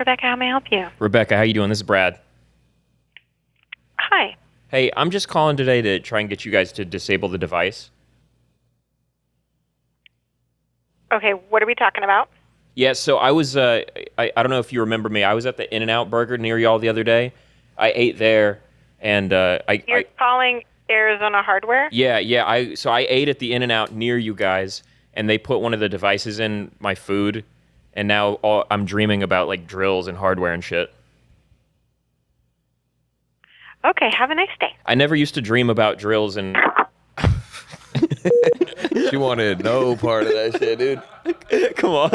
Rebecca. How may I help you? Rebecca, how you doing? This is Brad. Hi. Hey, I'm just calling today to try and get you guys to disable the device. Okay, what are we talking about? Yeah, so I was, I don't know if you remember me. I was at the In-N-Out Burger near y'all the other day. I ate there, and You're calling Arizona Hardware? Yeah. So I ate at the In-N-Out near you guys, and they put one of the devices in my food, and now I'm dreaming about, like, drills and hardware and shit. Okay, have a nice day. I never used to dream about drills and... She wanted no part of that shit, dude. Come on.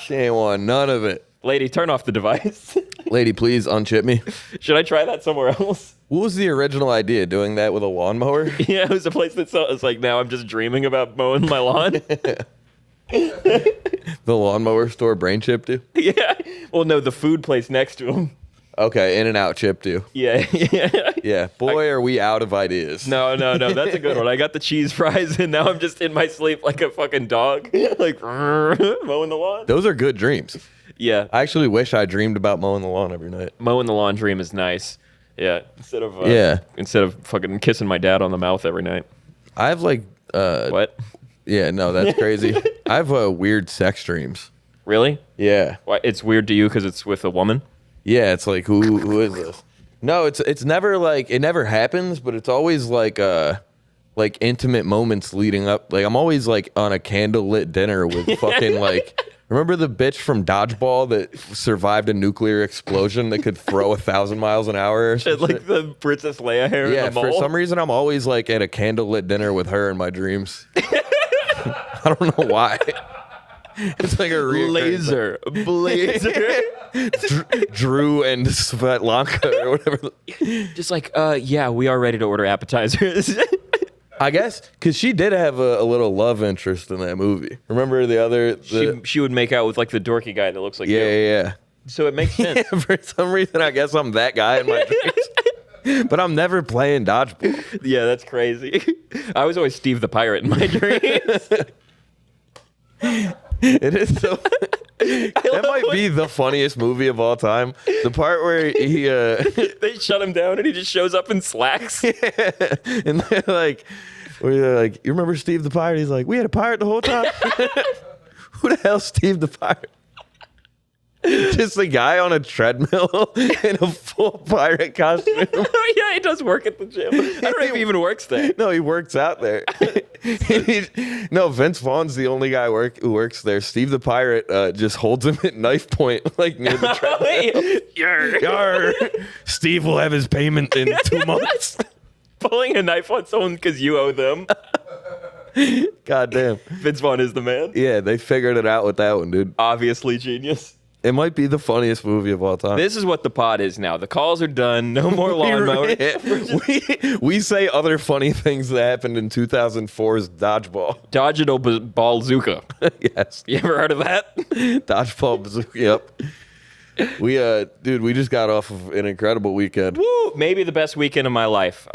She ain't want none of it. Lady, turn off the device. Lady, please unchip me. Should I try that somewhere else? What was the original idea? Doing that with a lawnmower? Yeah, it was a place that it's like, now I'm just dreaming about mowing my lawn. The lawnmower store brain chipped you? Yeah. Well, no, the food place next to him. Okay, In-N-Out chipped you. Yeah. Yeah, boy, are we out of ideas. No, that's a good one. I got the cheese fries, and now I'm just in my sleep like a fucking dog, like mowing the lawn. Those are good dreams. Yeah. I actually wish I dreamed about mowing the lawn every night. Mowing the lawn dream is nice. Yeah. Instead of fucking kissing my dad on the mouth every night. I have like... What? Yeah, no, that's crazy. I have weird sex dreams. Really? Yeah. Why? It's weird to you because it's with a woman? Yeah, it's like, who is this? No, it's never like, it never happens, but it's always like intimate moments leading up. Like, I'm always like on a candlelit dinner with fucking like, remember the bitch from Dodgeball that survived a nuclear explosion that could throw 1,000 miles an hour? Or some Like shit? the Princess Leia hair in Yeah, the mole? for some reason, I'm always like at a candlelit dinner with her in my dreams. I don't know why. It's like a Blazer. Drew and Svetlana or whatever. Just like, yeah, we are ready to order appetizers. I guess because she did have a little love interest in that movie. Remember the other? She would make out with like the dorky guy that looks like you. Yeah. So it makes sense. For some reason, I guess I'm that guy in my dreams. But I'm never playing dodgeball. Yeah, that's crazy. I was always Steve the Pirate in my dreams. It is so. That might be the funniest movie of all time. The part where he They shut him down and he just shows up in slacks. and they're like, you remember Steve the Pirate? He's like, we had a pirate the whole time. Who the hell's Steve the Pirate? Just a guy on a treadmill in a full pirate costume. Oh, yeah, he does work at the gym. I don't know if he even works there. No, he works out there. No, Vince Vaughn's the only guy who works there. Steve the Pirate just holds him at knife point, like near the treadmill. Yarr. Steve will have his payment in 2 months. Pulling a knife on someone because you owe them. God damn. Vince Vaughn is the man. Yeah, they figured it out with that one, dude. Obviously genius. It might be the funniest movie of all time. This is what the pod is now. The calls are done. No more lawnmower. we say other funny things that happened in 2004's Dodgeball. Dodgeable Bazooka. Yes. You ever heard of that? Dodgeball Bazooka. Yep. We just got off of an incredible weekend. Woo! Maybe the best weekend of my life.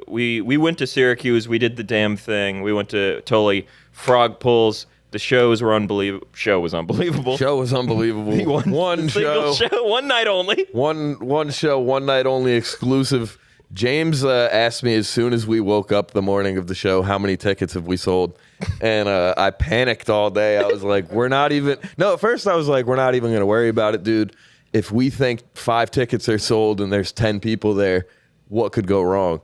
We went to Syracuse. We did the damn thing. We went to Tully. Frog pulls. The shows were unbelievable. Show was unbelievable. Show was unbelievable. One show, show, one night only. One show, one night only, exclusive. James asked me as soon as we woke up the morning of the show, how many tickets have we sold? And I panicked all day. I was like, at first I was like, we're not even going to worry about it, dude. If we think 5 tickets are sold and there's 10 people there, what could go wrong?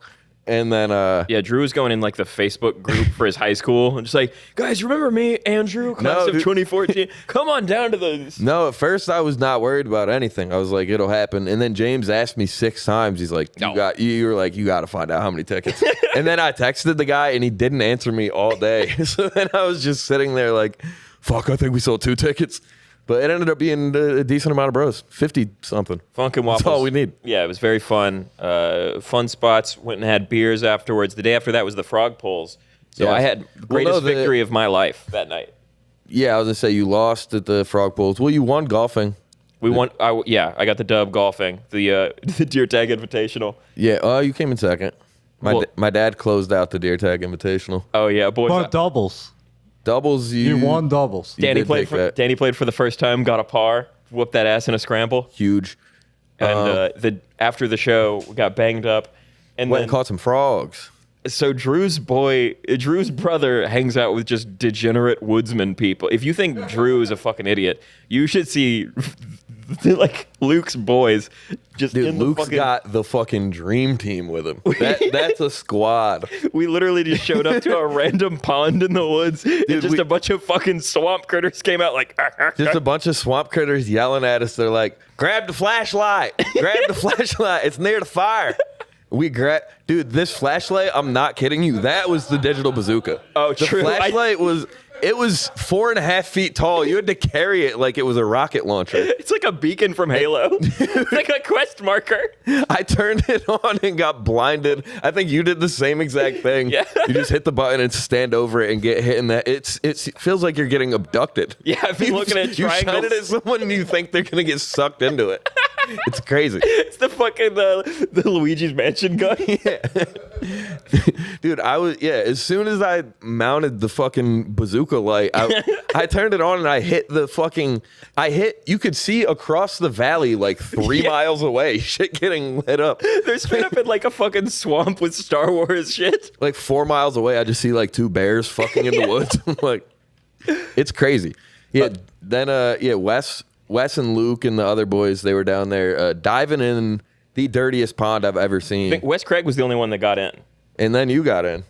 And then yeah, Drew was going in like the Facebook group for his high school and just like, guys, remember me, Andrew, class of 2014? Come on down to the... No, at first I was not worried about anything. I was like, it'll happen. And then James asked me 6 times. He's like, you were like, you got to find out how many tickets. And then I texted the guy and he didn't answer me all day. So then I was just sitting there like, fuck, I think we sold 2 tickets. But it ended up being a decent amount of bros, 50-something. Funk and waffles. That's all we need. Yeah, it was very fun. Fun spots. Went and had beers afterwards. The day after that was the frog pulls. So I had the greatest victory of my life that night. Yeah, I was going to say you lost at the frog pulls. Well, you won golfing. We won. I got the dub golfing. The Deer Tag Invitational. Yeah, you came in second. My dad closed out the Deer Tag Invitational. Oh, yeah, boys. But doubles. Doubles, You won doubles. Danny played for the first time, got a par. whoop that ass in a scramble. Huge. And after the show, we got banged up. And Went then and caught some frogs. So Drew's brother hangs out with just degenerate woodsman people. If you think Drew is a fucking idiot, you should see like Luke's boys. Just Dude, in Luke's got the fucking dream team with him. That's a squad. We literally just showed up to a random pond in the woods, and just a bunch of fucking swamp critters came out like. Just a bunch of swamp critters yelling at us. They're like, "Grab the flashlight! Grab the flashlight! It's near the fire." Dude, this flashlight, I'm not kidding you. That was the digital bazooka. Oh, the true. The flashlight was 4.5 feet tall. You had to carry it like it was a rocket launcher. It's like a beacon from Halo. It's like a quest marker. I turned it on and got blinded. I think you did the same exact thing. Yeah. You just hit the button and stand over it and get hit in that. It feels like you're getting abducted. Yeah, I've been looking at triangles. You shine it at someone and you think they're going to get sucked into it. It's crazy. It's the fucking the Luigi's Mansion gun. Yeah. Dude, as soon as I mounted the fucking bazooka light, I turned it on and I hit you could see across the valley like 3 miles away, shit getting lit up. They're straight up in like a fucking swamp with Star Wars shit. Like 4 miles away, I just see like 2 bears fucking in the woods. I'm like, it's crazy. Yeah, Wes and Luke and the other boys, they were down there diving in the dirtiest pond I've ever seen. I think Wes Craig was the only one that got in. And then you got in.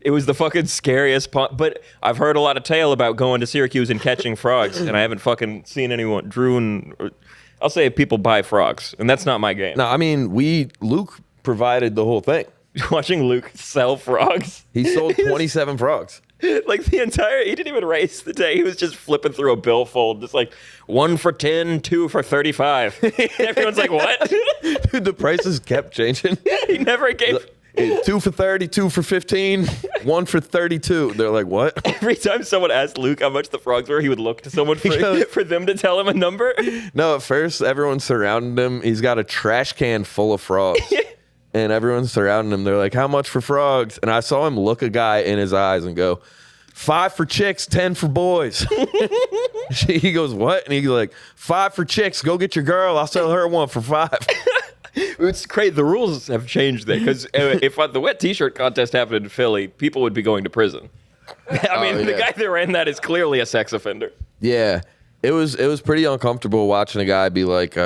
It was the fucking scariest pond. But I've heard a lot of tale about going to Syracuse and catching frogs, and I haven't fucking seen anyone. I'll say people buy frogs, and that's not my game. No, I mean, Luke provided the whole thing. Watching Luke sell frogs. He sold 27 frogs. Like he didn't even race the day. He was just flipping through a billfold, just like 1 for 10, 2 for 35. Everyone's like, what? Dude, the prices kept changing. He never gave 2 for 30, 2 for 15, 1 for 32. They're like, what? Every time someone asked Luke how much the frogs were, he would look to someone for them to tell him a number. No, at first everyone surrounded him. He's got a trash can full of frogs. And everyone's surrounding him. They're like, how much for frogs? And I saw him look a guy in his eyes and go, 5 for chicks, 10 for boys. He goes, what? And he's like, 5 for chicks. Go get your girl. I'll sell her 1 for 5. It's crazy. The rules have changed there because if the wet T-shirt contest happened in Philly, people would be going to prison. I mean, the guy that ran that is clearly a sex offender. Yeah, it was pretty uncomfortable watching a guy be like,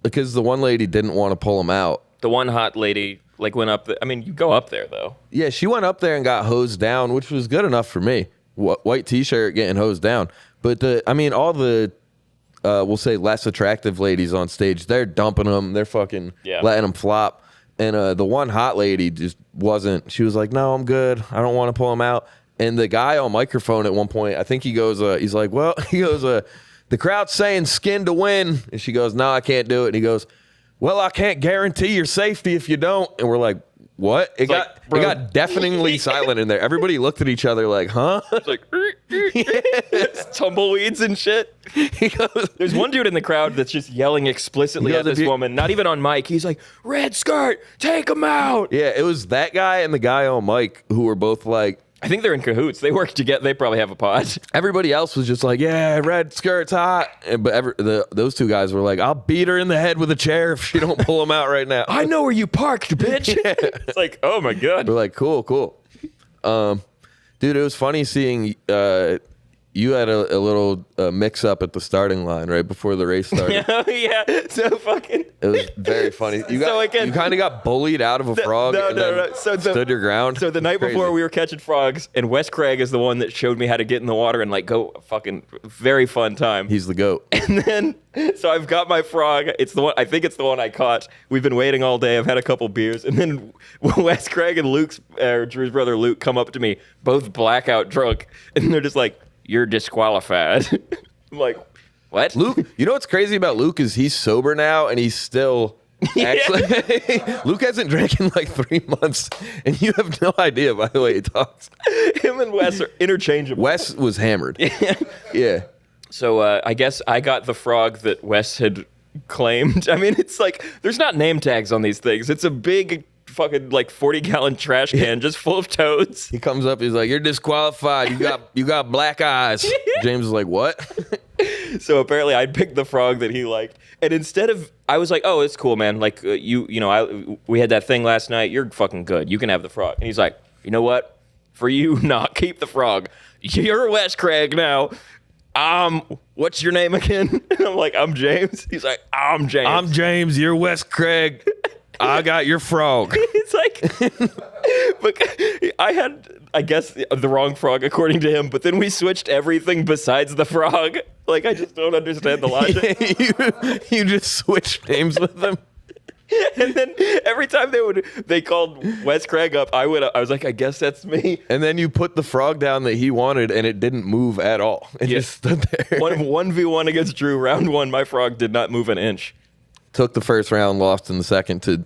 because the one lady didn't want to pull him out. The one hot lady went up. I mean, you go up there though. Yeah, she went up there and got hosed down, which was good enough for me. White T-shirt getting hosed down, but all the we'll say less attractive ladies on stage, they're dumping them. They're fucking letting them flop. And the one hot lady just wasn't. She was like, "No, I'm good. I don't want to pull him out." And the guy on microphone at one point, I think he goes, he's like, "Well," he goes, "the crowd's saying skin to win," and she goes, "No, I can't do it." And he goes, "Well, I can't guarantee your safety if you don't." And we're like, "What?" It got deafeningly silent in there. Everybody looked at each other like, "Huh?" It's like it's tumbleweeds and shit. There's one dude in the crowd that's just yelling explicitly at this woman, not even on mic. He's like, "Red skirt, take him out." Yeah, it was that guy and the guy on mic who were both like, I think they're in cahoots. They work together. They probably have a pod. Everybody else was just like, "Yeah, red skirt's hot." But those two guys were like, "I'll beat her in the head with a chair if she don't pull him out right now." I know where you parked, bitch. Yeah. It's like, oh my God. We're like, cool. Dude, it was funny seeing you had a little mix up at the starting line right before the race started. Oh, yeah. So fucking. It was very funny. You kind of got bullied out of a frog and stood your ground. So the night before we were catching frogs, and Wes Craig is the one that showed me how to get in the water and go fucking very fun time. He's the GOAT. And then, so I've got my frog. It's the one. I think it's the one I caught. We've been waiting all day. I've had a couple beers, and then Wes Craig and Drew's brother Luke come up to me, both blackout drunk, and they're just like, "You're disqualified." I'm like, what? Luke, you know what's crazy about Luke is he's sober now and he's still actually Luke hasn't drank in 3 months and you have no idea by the way he talks. Him and Wes are interchangeable. Wes was hammered. Yeah. So I guess I got the frog that Wes had claimed. I mean, it's like there's not name tags on these things. It's a big fucking 40-gallon trash can just full of toads. He comes up, he's like, "You're disqualified. You got black eyes." James is like, "What?" So apparently I'd picked the frog that he liked. And instead of, I was like, oh, it's cool, man. Like, we had that thing last night. You're fucking good. You can have the frog. And he's like, you know what? For you, not keep the frog. You're Wes Craig now. What's your name again? And I'm like, I'm James. He's like, I'm James. I'm James. You're Wes Craig. I got your frog. It's like, but I had, I guess, the wrong frog according to him, but then we switched everything besides the frog. Like, I just don't understand the logic. you just switched names with them. And then every time they called Wes Craig up, I was like, I guess that's me. And then you put the frog down that he wanted, and it didn't move at all. It just stood there. 1v1 against Drew. Round 1, my frog did not move an inch. Took the first round, lost in the second to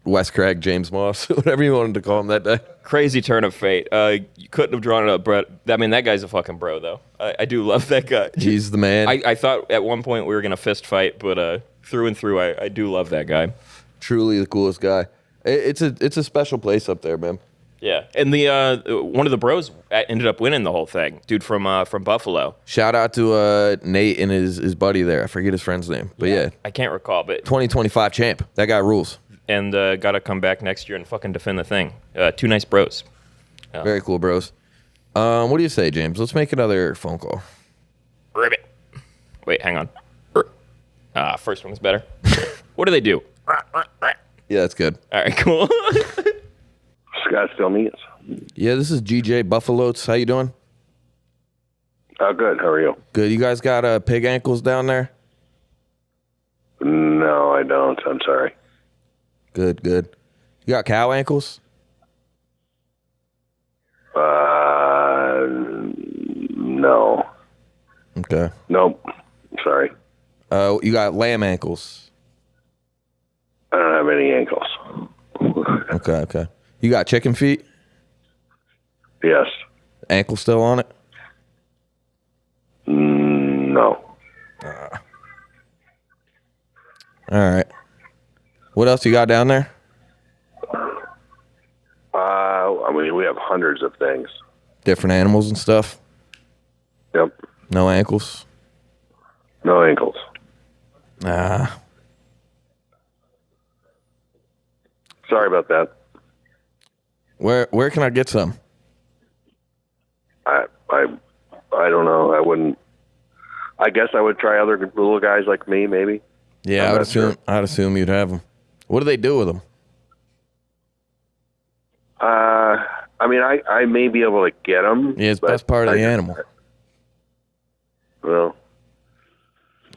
Wes Craig, James Moss, whatever you wanted to call him that day. Crazy turn of fate. You couldn't have drawn it up, Brett. I mean, that guy's a fucking bro, though. I do love that guy. He's the man. I thought at one point we were going to fist fight, but through and through, I do love that guy. Truly the coolest guy. It's a special place up there, man. Yeah, and the one of the bros ended up winning the whole thing. Dude from Buffalo. Shout out to Nate and his buddy there. I forget his friend's name, but yeah. I can't recall, but 2025 champ. That guy rules. And got to come back next year and fucking defend the thing. Two nice bros. Very cool, bros. What do you say, James? Let's make another phone call. Ribbit. Wait, hang on. First one's better. What do they do? Yeah, that's good. All right, cool. Scott still needs. Yeah, this is GJ Buffalotes. How you doing? Good. How are you? Good. You guys got pig ankles down there? No, I don't. I'm sorry. Good. You got cow ankles? No. Okay. Nope. Sorry. You got lamb ankles? I don't have any ankles. Okay. You got chicken feet? Yes. Ankle still on it? No. All right. What else you got down there? I mean, we have hundreds of things. Different animals and stuff? Yep. No ankles? No ankles. Sorry about that. Where can I get some? I don't know. I wouldn't. I guess I would try other little guys like me, maybe. Yeah, I'd assume you'd have them. What do they do with them? I mean, I may be able to get them. Yeah, it's the best part of the animal. Well,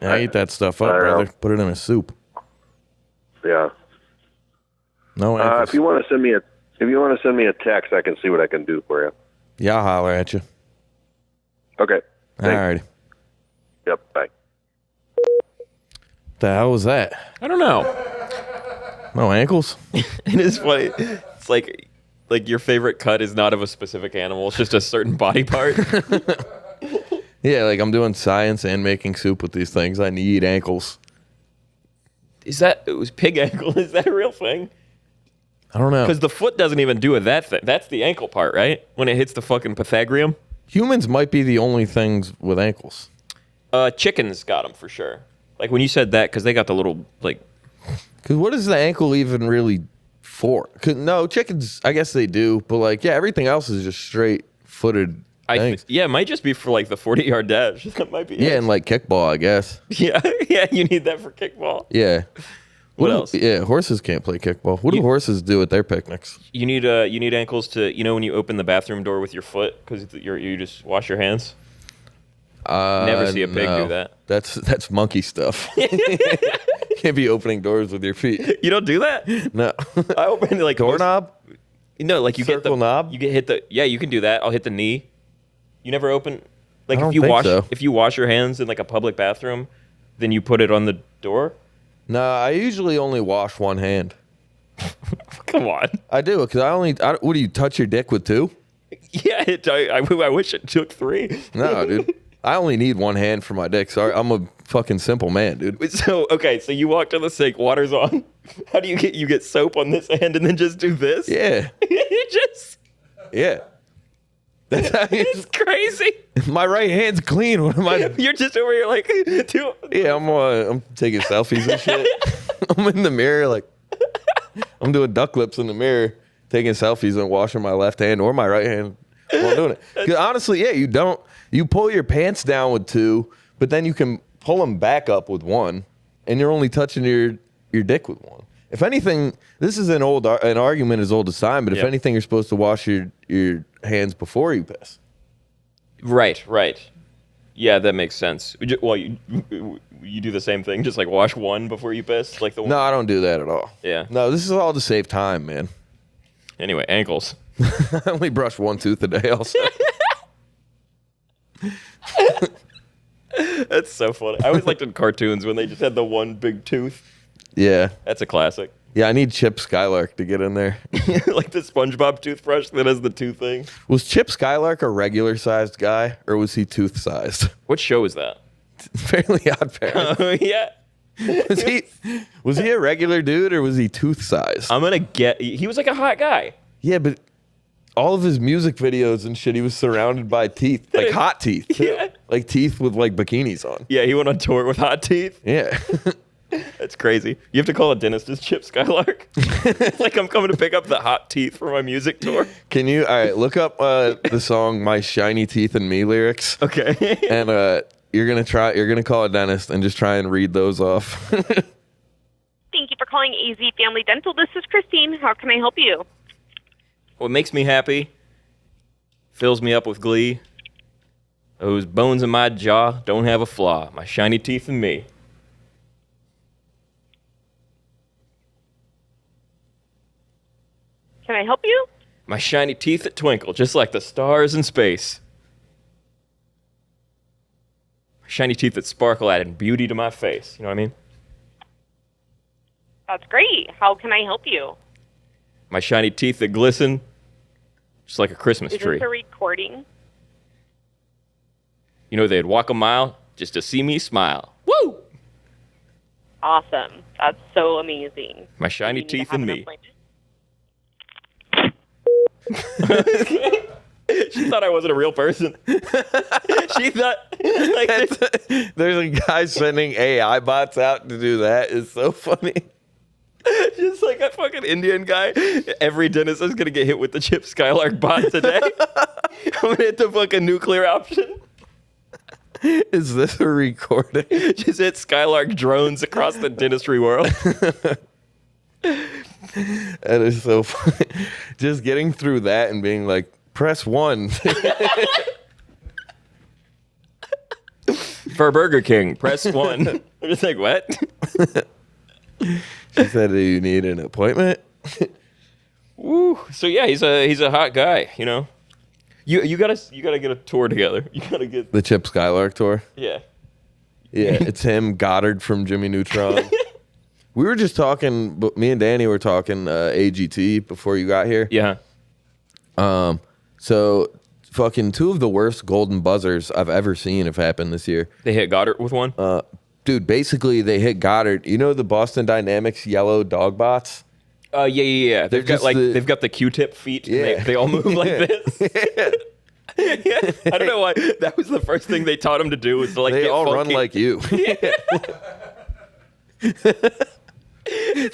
I eat that stuff up, brother. Put it in a soup. Yeah. No ankles. If you want to send me a text, I can see what I can do for you. Yeah, I'll holler at you. Okay. All right. Yep. Bye. The hell was that? I don't know. No ankles? It is funny. It's like your favorite cut is not of a specific animal. It's just a certain body part. Yeah, like I'm doing science and making soup with these things. I need ankles. It was pig ankle. Is that a real thing? I don't know. Because the foot doesn't even do that thing. That's the ankle part, right? When it hits the fucking Pythagorean. Humans might be the only things with ankles. Chickens got them for sure. Like when you said that, because they got the little like. Because what is the ankle even really for? 'Cause no, chickens, I guess they do, but like, yeah, everything else is just straight footed. Yeah, it might just be for like the 40-yard dash. That might be. Yeah, and like kickball, I guess. Yeah, you need that for kickball. Yeah. What else? Yeah, horses can't play kickball. What do horses do at their picnics? You need ankles to when you open the bathroom door with your foot because you just wash your hands. Never see a pig do that. That's monkey stuff. Can't be opening doors with your feet. You don't do that? No. I open like doorknob. Like you Circle get the knob. You get hit the you can do that. I'll hit the knee. You never open like I don't if you think wash so. if you wash your hands in like a public bathroom, then you put it on the door. No, I usually only wash one hand. Come on. I do because what do you touch your dick with two? Yeah, I wish it took three. No, dude. I only need one hand for my dick. Sorry, I'm a fucking simple man, dude. So you walk to the sink, water's on. How do you get soap on this hand and then just do this? Yeah. You just Yeah. That's how It's crazy. my right hand's clean. What am I? You're just over here like, dude. Yeah, I'm taking selfies and shit. I'm in the mirror like I'm doing duck lips in the mirror, taking selfies and washing my left hand or my right hand while I'm doing it. 'Cause honestly, yeah, you pull your pants down with two, but then you can pull them back up with one, and you're only touching your dick with one. If anything, this is an argument as old as time, but if Yep. anything, you're supposed to wash your hands before you piss. Right. Yeah, that makes sense. Well, you do the same thing, just like wash one before you piss, like the one. No, I don't do that at all. Yeah. No, this is all to save time, man. Anyway, ankles. I only brush one tooth a day also. That's so funny. I always liked in cartoons when they just had the one big tooth. Yeah. That's a classic. Yeah, I need Chip Skylark to get in there. Like the SpongeBob toothbrush that has the two thing. Was Chip Skylark a regular sized guy or was he tooth sized? What show is that? Fairly Odd Parents. Oh, yeah. Was he a regular dude or was he tooth sized? I'm going to get... He was like a hot guy. Yeah, but all of his music videos and shit, he was surrounded by teeth, like hot teeth. Too. Yeah. Like teeth with like bikinis on. Yeah, he went on tour with hot teeth. Yeah. That's crazy. You have to call a dentist as Chip Skylark. It's like I'm coming to pick up the hot teeth for my music tour. Can you, all right, look up the song My Shiny Teeth and Me lyrics. Okay. And you're going to call a dentist and just try and read those off. Thank you for calling AZ Family Dental. This is Christine. How can I help you? What makes me happy, fills me up with glee. Those bones in my jaw don't have a flaw. My shiny teeth and me. Can I help you? My shiny teeth that twinkle just like the stars in space. My shiny teeth that sparkle adding beauty to my face. You know what I mean? That's great. How can I help you? My shiny teeth that glisten just like a Christmas Is tree. this a recording? You know, they'd walk a mile just to see me smile. Woo! Awesome. That's so amazing. My shiny You need to teeth have and an me. appointment. She thought I wasn't a real person. She thought, like, There's a guy sending AI bots out to do that. It's so funny. just like a fucking Indian guy. Every dentist is gonna get hit with the Chip Skylark bot today. I'm gonna hit the fucking nuclear option. Is this a recording? Just hit Skylark drones across the dentistry world. That is so funny. Just getting through that and being like, press 1. For Burger King, press 1. I'm just like, what? She said, do you need an appointment? Woo. So yeah, he's a hot guy, you know. You gotta get a tour together. You gotta get The Chip Skylark tour. yeah. Yeah, it's him, Goddard from Jimmy Neutron. We were just talking, but me and Danny were talking AGT before you got here. Yeah. So fucking 2 of the worst golden buzzers I've ever seen have happened this year. They hit Goddard with one. Dude, basically they hit Goddard. You know the Boston Dynamics yellow dog bots? Yeah. They've got just like the- they've got the Q-tip feet. Yeah. And they all move like this. Yeah. I don't know why. That was the first thing they taught him to do was to like They get all run funky. like you.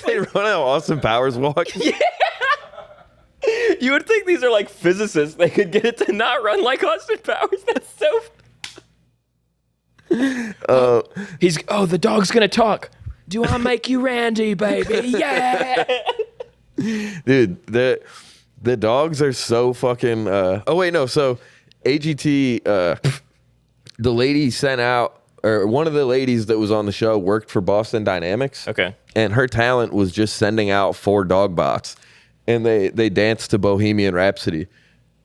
They run how Austin Powers walk. You would think these are like physicists. They could get it to not run like Austin Powers. That's so. The dog's gonna talk. Do I make you Randy, baby? Yeah. Dude, the dogs are so fucking so AGT the lady sent out, or one of the ladies that was on the show worked for Boston Dynamics. Okay. And her talent was just sending out 4 dog bots. And they danced to Bohemian Rhapsody.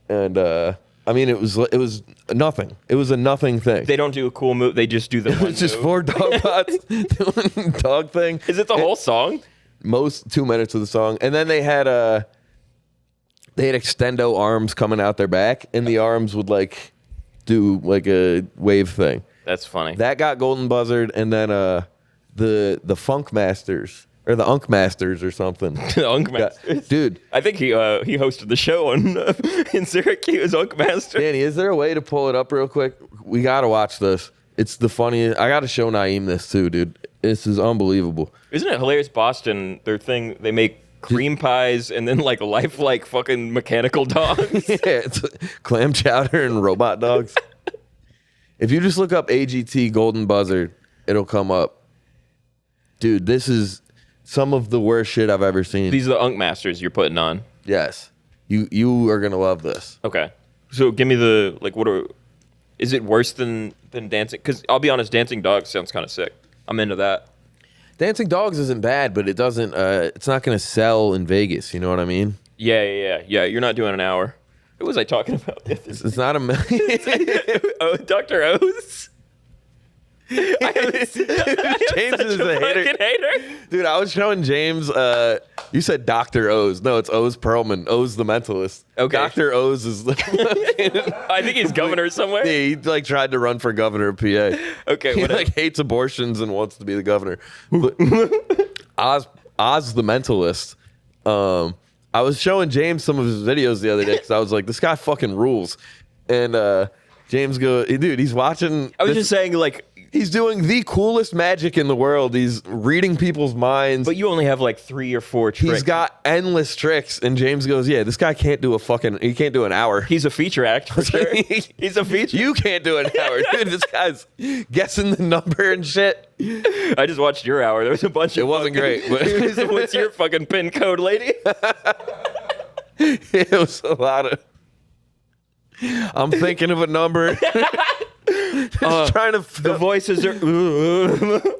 And I mean it was nothing. It was a nothing thing. They don't do a cool move. They just do the. It was just 4 dog bots doing dog thing. Is it the whole song? Most 2 minutes of the song, and then they had extendo arms coming out their back, and the arms would like do like a wave thing. That's funny. That got golden buzzard, and then the Funk Masters or the Unk Masters or something. The Unk Masters. Dude. I think he hosted the show in Syracuse, Unk Master. Danny, is there a way to pull it up real quick? We got to watch this. It's the funniest. I got to show Naeem this too, dude. This is unbelievable. Isn't it hilarious? Boston, their thing, they make cream pies and then like lifelike fucking mechanical dogs. Yeah, it's clam chowder and robot dogs. If you just look up AGT Golden Buzzard, it'll come up. Dude, this is some of the worst shit I've ever seen. These are the Unk Masters you're putting on. Yes. You are going to love this. Okay. So give me the, like, is it worse than dancing? Because I'll be honest, dancing dogs sounds kind of sick. I'm into that. Dancing dogs isn't bad, but it doesn't, it's not going to sell in Vegas. You know what I mean? Yeah. You're not doing an hour. Who was I talking about? It's not a Oh, Dr. O's? James is a hater. Dude, I was showing James, you said Dr. O's. No, it's O's Perlman. O's the mentalist. Okay. Dr. O's is the I think he's governor somewhere. Yeah, he like tried to run for governor of PA. Okay, He whatever. like hates abortions and wants to be the governor. But Oz the mentalist. I was showing James some of his videos the other day because I was like, this guy fucking rules. And James goes, dude, he's watching. I was just saying, like, He's doing the coolest magic in the world. He's reading people's minds. but you only have like 3 or 4 tricks. He's got endless tricks. And James goes, yeah, this guy can't do he can't do an hour. He's a feature act for sure. He's a feature. You can't do an hour. Dude, this guy's guessing the number and shit. I just watched your hour. There was a bunch of. It wasn't great, but What's your fucking pin code, lady? it was a lot of. I'm thinking of a number. Trying to. The voices are.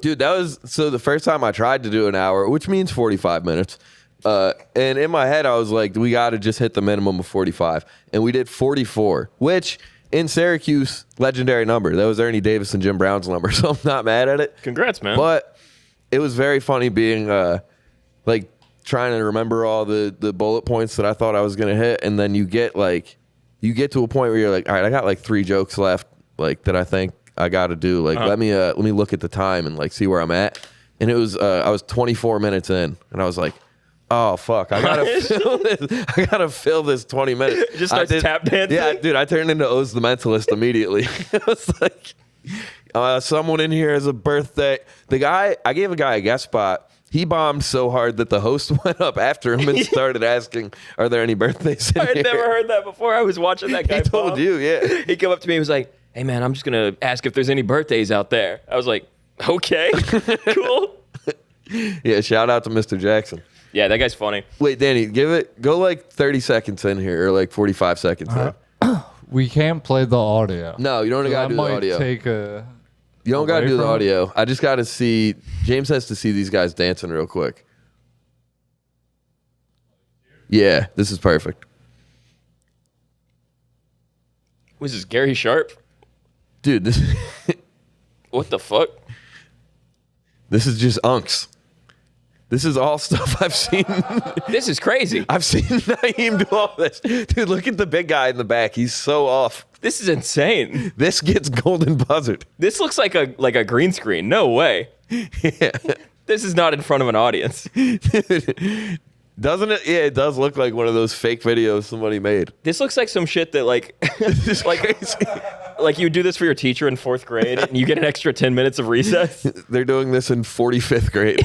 Dude, that was so the first time I tried to do an hour, which means 45 minutes. And in my head, I was like, we got to just hit the minimum of 45. And we did 44, which in Syracuse, legendary number. That was Ernie Davis and Jim Brown's number. So I'm not mad at it. Congrats, man. But it was very funny being like trying to remember all the bullet points that I thought I was going to hit. And then you get to a point where you're like, all right, I got like 3 jokes left, like that I think I got to do. Like, let me look at the time and like see where I'm at. And it was, I was 24 minutes in and I was like, oh fuck, I gotta fill this 20 minutes. Just starts tap dancing. Yeah, dude, I turned into O's the Mentalist immediately. I was like, someone in here has a birthday. I gave a guy a guest spot. He bombed so hard that the host went up after him and started asking, are there any birthdays in I had here? never heard that before. I was watching that guy. He told bomb. you, yeah. He came up to me and was like, hey man, I'm just going to ask if there's any birthdays out there. I was like, okay, cool. Yeah, shout out to Mr. Jackson. Yeah, that guy's funny. Wait, Danny, go like 30 seconds in here or like 45 seconds in. We can't play the audio. No, you don't gotta do the audio. Take a. You don't gotta away do the from it? audio. I just gotta see. James has to see these guys dancing real quick. Yeah, this is perfect. Was this Gary Sharp? Dude, What the fuck? this is just unks. This is all stuff I've seen. This is crazy. I've seen Naeem do all this. Dude, look at the big guy in the back. He's so off. This is insane. This gets golden buzzard. This looks like a green screen. No way. Yeah. This is not in front of an audience. Doesn't it? Yeah, it does look like one of those fake videos somebody made. This looks like some shit that like This is like crazy. like you do this for your teacher in 4th grade and you get an extra 10 minutes of recess. They're doing this in 45th grade.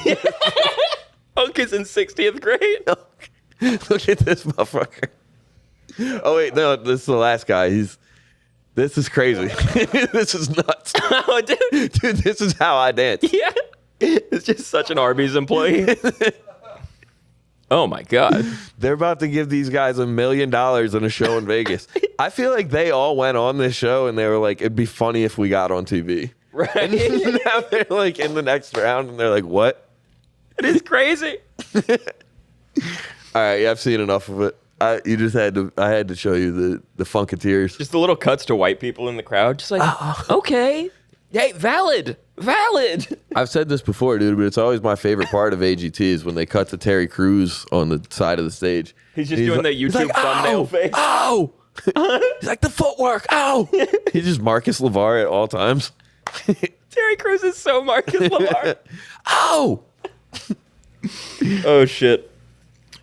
Unk is in 60th grade. Look at this motherfucker. Oh wait, no, this is the last guy. This is crazy. This is nuts. Oh, dude. Dude, this is how I dance. Yeah. It's just such an Arby's employee. Oh my God. They're about to give these guys $1 million in a show in Vegas. I feel like they all went on this show and they were like, it'd be funny if we got on TV. Right. And now they're like in the next round and they're like, what? It is crazy. All right, yeah, I've seen enough of it. I had to show you the Funketeers. Just the little cuts to white people in the crowd. Just like, okay. Hey, valid. I've said this before, dude, but it's always my favorite part of AGT is when they cut to Terry Crews on the side of the stage. He's just doing the YouTube thumbnail face. Ow! He's like, the footwork, ow! He's just Marcus LeVar at all times. Terry Crews is so Marcus LeVar. Ow! Oh shit.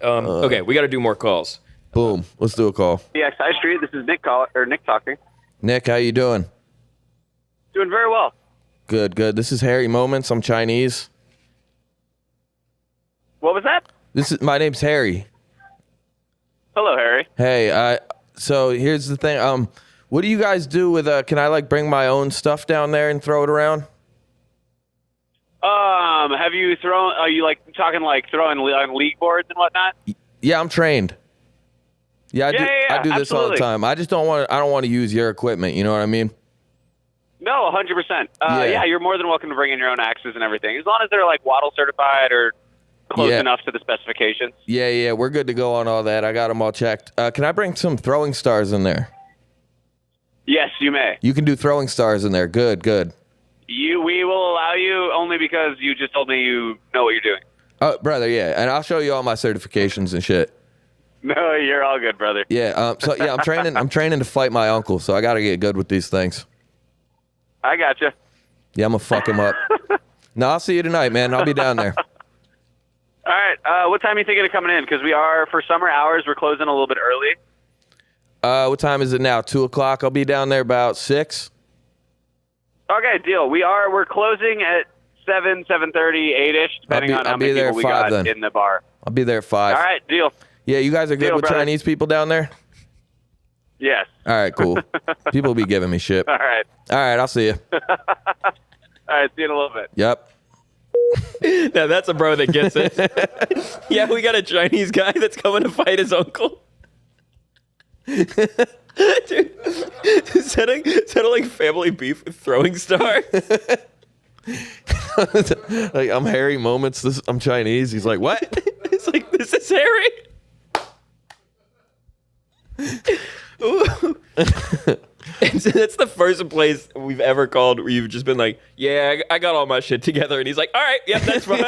Okay, we got to do more calls. Boom. Let's do a call. DXI Street. This is Nick Nick talking. Nick, how you doing? Doing very well. Good, good. This is Harry Moments. I'm Chinese. What was that? My name's Harry. Hello, Harry. Hey, so here's the thing. What do you guys do with can I like bring my own stuff down there and throw it around? Have you thrown? Are you like talking like throwing on league boards and whatnot? Yeah, I'm trained. Yeah, I do this all the absolutely. time. I just don't want to use your equipment, you know what I mean? No, 100%. Yeah. Yeah, you're more than welcome to bring in your own axes and everything, as long as they're like WATL certified or close Yeah. enough to the specifications. Yeah, we're good to go on all that. I got them all checked. Can I bring some throwing stars in there? Yes, you may. You can do throwing stars in there. Good. We will allow you only because you just told me you know what you're doing. Oh, brother, yeah. And I'll show you all my certifications and shit. No, you're all good, brother. Yeah, I'm training to fight my uncle, so I got to get good with these things. I gotcha. Yeah, I'm going to fuck him up. No, I'll see you tonight, man. I'll be down there. All right. What time are you thinking of coming in? Because we are, for summer hours, we're closing a little bit early. What time is it now? 2 o'clock? I'll be down there about 6. Okay, deal. We're closing at 7, 7:30, 8-ish, depending on how many there people we at 5 got then. in the bar. I'll be there at 5. All right, deal. Yeah, you guys are good Deal, with brother. Chinese people down there? Yes. All right, cool. People be giving me shit. All right. All right, I'll see you. All right, see you in a little bit. Yep. Now that's a bro that gets it. Yeah, we got a Chinese guy that's coming to fight his uncle. Dude, settling family beef with throwing star. Like, I'm Harry Moments. I'm Chinese. He's like, what? It's like, this is Harry. Ooh. And so that's the first place we've ever called where you've just been like, yeah, I got all my shit together. And he's like, all right, yep, that's fine.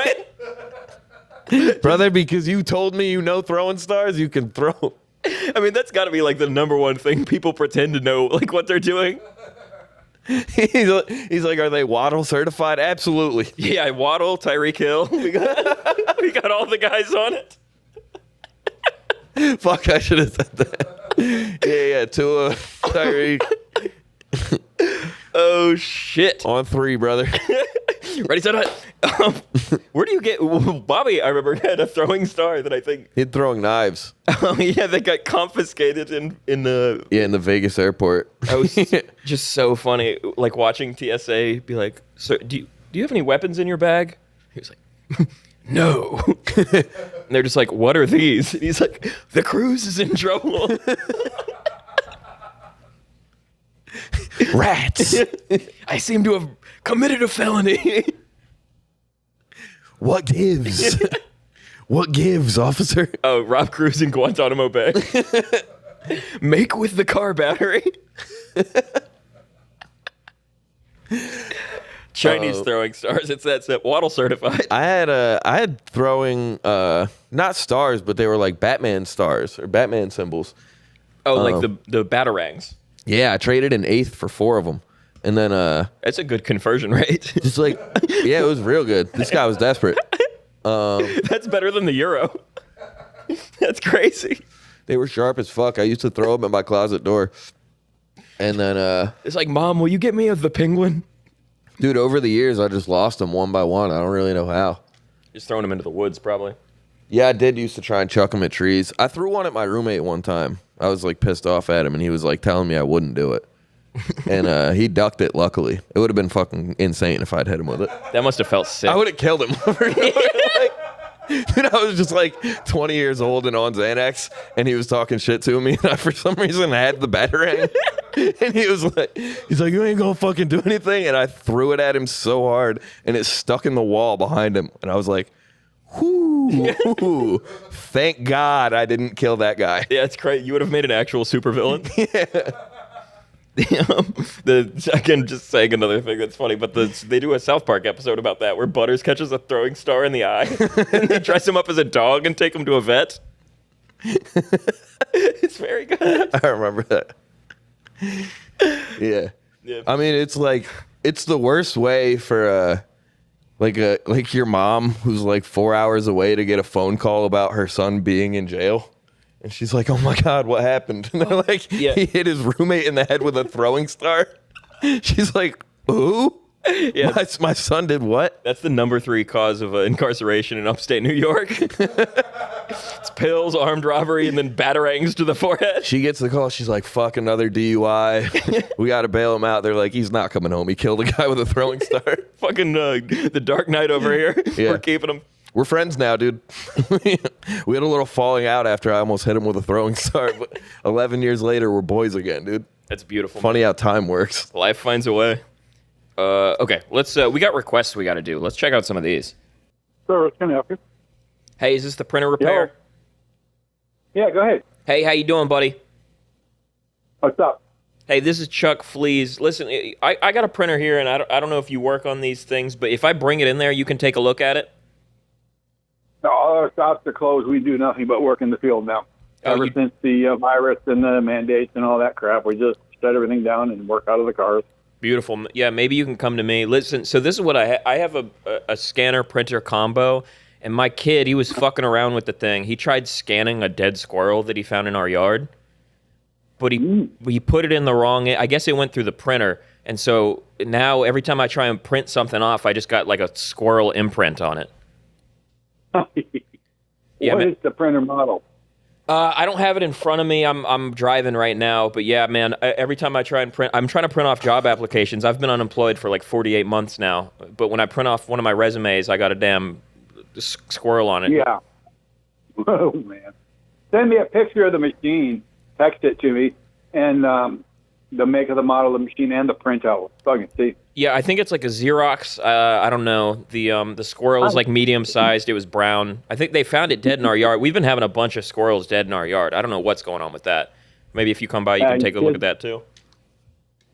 Brother, because you told me you know throwing stars, you can throw. I mean, that's got to be like the number one thing people pretend to know, like what they're doing. He's like, are they WATL certified? Absolutely. Yeah, Waddle, Tyreek Hill. We got all the guys on it. Fuck, I should have said that. Yeah, Tua, Tyreek. Oh, shit. On 3, brother. Ready, set, hut. Where do you get... Bobby, I remember, had a throwing star that I think... He'd throwing knives. Oh, yeah, that got confiscated in the... Yeah, in the Vegas airport. That was just so funny, like watching TSA be like, "Sir, do you have any weapons in your bag?" He was like, "No." And they're just like, "What are these?" And he's like, "The cruise is in trouble." Rats. I seem to have committed a felony. What gives? What gives, officer? Oh, Rob Cruz in Guantanamo Bay. Make with the car battery. Chinese throwing stars. It's that WATL certified. I had throwing not stars, but they were like Batman stars or Batman symbols. Oh, like the batarangs. Yeah, I traded an 8th for 4 of them. And then That's a good conversion rate. just like yeah, it was real good. This guy was desperate. That's better than the euro. That's crazy. They were sharp as fuck. I used to throw them at my closet door. And then It's like, Mom, will you get me the penguin? dude, over the years I just lost them one by one. I don't really know how. Just throwing them into the woods, probably. Yeah, I did used to try and chuck them at trees. I threw one at my roommate one time. I was like pissed off at him, and he was like telling me I wouldn't do it. And he ducked it, luckily. It would have been fucking insane if I'd hit him with it. That must have felt sick. I would have killed him. Dude, I was just like 20 years old and on Xanax, and he was talking shit to me, and I, for some reason, had the batarang. And he's like, you ain't gonna fucking do anything. And I threw it at him so hard, and it stuck in the wall behind him. And I was like, whoo, thank God I didn't kill that guy. Yeah, it's great. You would have made an actual supervillain. Again, just saying another thing that's funny, but they do a South Park episode about that where Butters catches a throwing star in the eye, and they dress him up as a dog and take him to a vet. It's very good. I remember that. Yeah. Yeah. I mean, it's like, it's the worst way for Like your mom who's like 4 hours away to get a phone call about her son being in jail. And she's like, oh my God, what happened? And they're like, he hit his roommate in the head with a throwing star. She's like, who? Yeah. My son did what? That's the number 3 cause of incarceration in upstate New York. It's pills, armed robbery, and then batarangs to the forehead. She gets the call. She's like, fuck, another DUI. We got to bail him out. They're like, he's not coming home. He killed a guy with a throwing star. Fucking the Dark Knight over here. Yeah. We're keeping him. We're friends now, dude. We had a little falling out after I almost hit him with a throwing star. But 11 years later, we're boys again, dude. That's beautiful. Funny how time works. Life finds a way. Okay, let's. We got requests we got to do. Let's check out some of these. Sir, can I help you? Hey, is this the printer repair? Yeah, go ahead. Hey, how you doing, buddy? What's up? Hey, this is Chuck Fleas. Listen, I got a printer here, and I don't know if you work on these things, but if I bring it in there, you can take a look at it. No, all our shops are closed. We do nothing but work in the field now. Ever since the virus and the mandates and all that crap, we just shut everything down and work out of the cars. Beautiful. Yeah, maybe you can come to me. Listen, so this is what I have a scanner printer combo, and my kid, he was fucking around with the thing. He tried scanning a dead squirrel that he found in our yard, but he put it in the wrong. I guess it went through the printer, and so now every time I try and print something off, I just got like a squirrel imprint on it. Yeah, what is the printer model? I don't have it in front of me. I'm driving right now, but yeah, man. Every time I try and print, I'm trying to print off job applications. I've been unemployed for like 48 months now, but when I print off one of my resumes, I got a damn squirrel on it. Yeah. Oh man. Send me a picture of the machine. Text it to me, and the make of the model of the machine and the printout so I can see. Yeah, I think it's like a Xerox. I don't know. The squirrel is like medium sized. It was brown. I think they found it dead in our yard. We've been having a bunch of squirrels dead in our yard. I don't know what's going on with that. Maybe if you come by, you can take a look at that too.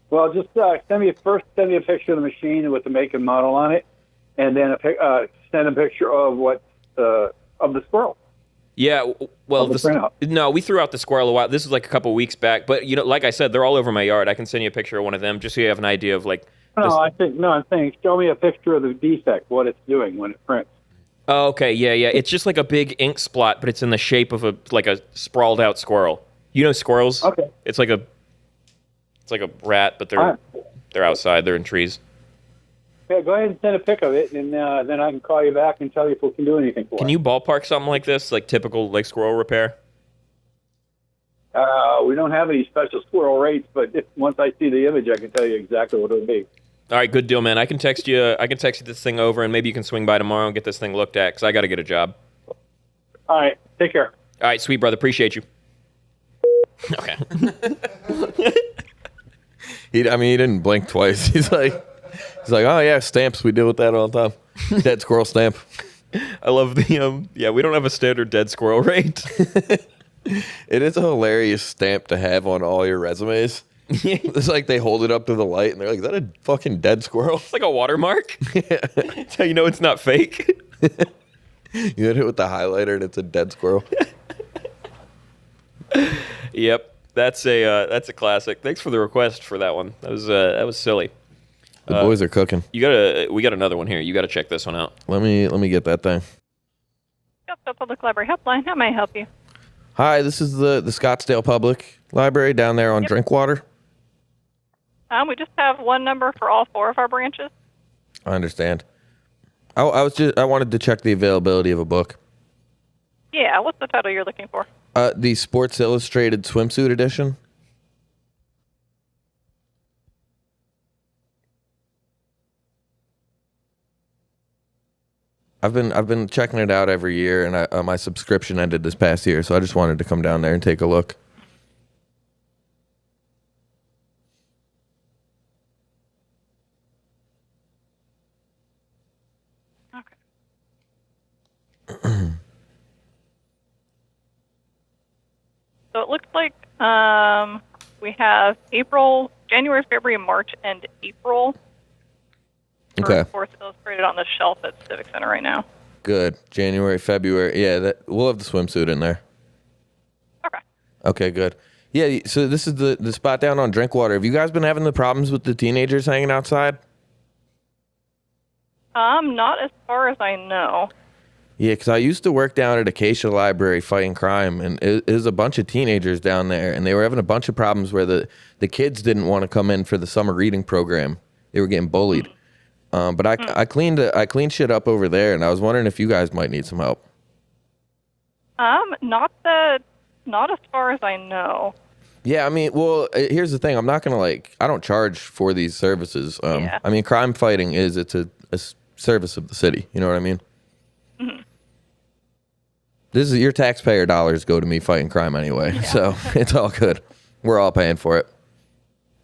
Well, just send me a picture of the machine with the make and model on it, and then send a picture of of the squirrel. Yeah, well, no, we threw out the squirrel a while. This is like a couple weeks back, but like I said, they're all over my yard. I can send you a picture of one of them just so you have an idea of like. I'm saying show me a picture of the defect, what it's doing when it prints. Oh, okay, yeah. It's just like a big ink splot, but it's in the shape of a sprawled out squirrel. You know squirrels? Okay. It's like a rat, but they're outside. They're in trees. Yeah, go ahead and send a pic of it, and then I can call you back and tell you if we can do anything for it. Can you ballpark something like this, like typical like squirrel repair? We don't have any special squirrel rates, but once I see the image, I can tell you exactly what it would be. All right, good deal, man. I can text you this thing over, and maybe you can swing by tomorrow and get this thing looked at, because I got to get a job. All right, take care. All right, sweet brother, appreciate you. Okay. He didn't blink twice. He's like, oh yeah, stamps. We deal with that all the time. Dead squirrel stamp. I love the we don't have a standard dead squirrel rate. It is a hilarious stamp to have on all your resumes. It's like they hold it up to the light and they're like, is that a fucking dead squirrel? It's like a watermark. Yeah. That's how you know it's not fake. You hit it with the highlighter and it's a dead squirrel. Yep. That's a classic. Thanks for the request for that one. That was silly. The boys are cooking. We got another one here. You gotta check this one out. Let me get that thing. Scottsdale Public Library Helpline. How may I help you? Hi, this is the Scottsdale Public Library down there on Drinkwater. We just have one number for all 4 of our branches. I understand. I wanted to check the availability of a book. Yeah, what's the title you're looking for? The Sports Illustrated swimsuit edition. I've been checking it out every year, and my subscription ended this past year, so I just wanted to come down there and take a look. Okay. So it looks like we have January, February, March, and April. Okay. Sports Illustrated on the shelf at Civic Center right now. Good. January, February. Yeah, we'll have the swimsuit in there. Okay. Okay, good. Yeah, so this is the spot down on Drinkwater. Have you guys been having the problems with the teenagers hanging outside? Not as far as I know. Yeah, because I used to work down at Acacia Library fighting crime, and it was a bunch of teenagers down there, and they were having a bunch of problems where the kids didn't want to come in for the summer reading program. They were getting bullied. But I cleaned shit up over there, and I was wondering if you guys might need some help. Not as far as I know. Yeah, I mean, well, here's the thing. I'm not gonna I don't charge for these services. Yeah. I mean, crime fighting it's a service of the city. You know what I mean? Mm-hmm. This is your taxpayer dollars go to me fighting crime anyway, so it's all good. We're all paying for it.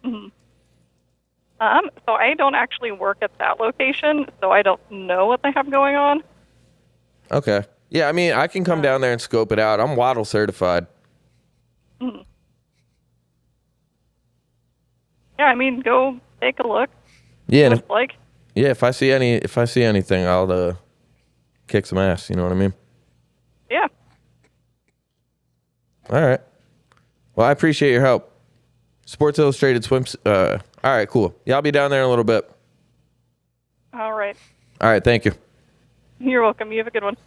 Mm-hmm. So I don't actually work at that location, so I don't know what they have going on. Okay. Yeah, I mean, I can come down there and scope it out. I'm WATL certified. Mm-hmm. Yeah, I mean, go take a look. Yeah, and if I see anything, I'll kick some ass. You know what I mean? Yeah. All right. Well, I appreciate your help. Sports Illustrated swims. All right, cool. Yeah, I'll be down there in a little bit. All right. All right, thank you. You're welcome. You have a good one.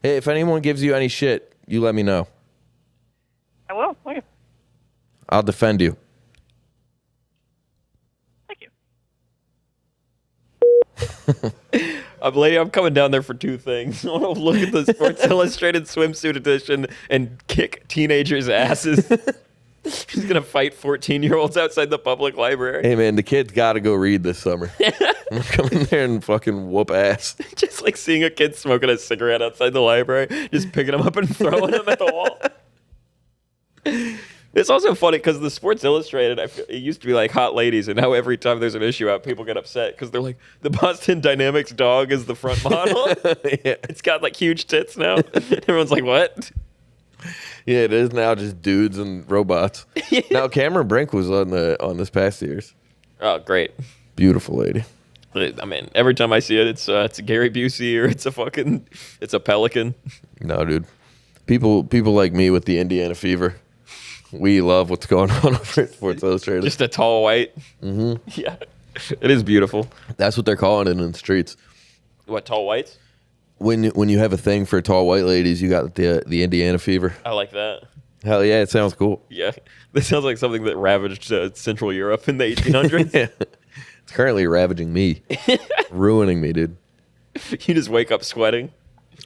Hey, if anyone gives you any shit, you let me know. I will. Okay. I'll defend you. Thank you. I'm coming down there for two things. I want to look at the Sports Illustrated swimsuit edition and kick teenagers' asses. He's going to fight 14-year-olds outside the public library. Hey, man, the kids got to go read this summer. I'm coming there and fucking whoop ass. Just like seeing a kid smoking a cigarette outside the library, just picking them up and throwing them at the wall. It's also funny because the Sports Illustrated, it used to be like hot ladies, and now every time there's an issue out, people get upset because they're like, the Boston Dynamics dog is the front model. Yeah. It's got like huge tits now. Everyone's like, what? Yeah, it is now just dudes and robots. Yeah. Now Cameron Brink was on this past year's. Oh, great. Beautiful lady. I mean, every time I see it, it's Gary Busey or it's a pelican. No, dude. People like me with the Indiana fever. We love what's going on over at Sports Illustrated. Just a tall white. Mm-hmm. Yeah, it is beautiful. That's what they're calling it in the streets. What, tall whites? When you have a thing for tall white ladies, you got the Indiana fever. I like that. Hell yeah, it sounds cool. Yeah, this sounds like something that ravaged Central Europe in the 1800s. Yeah. It's currently ravaging me, ruining me, dude. You just wake up sweating.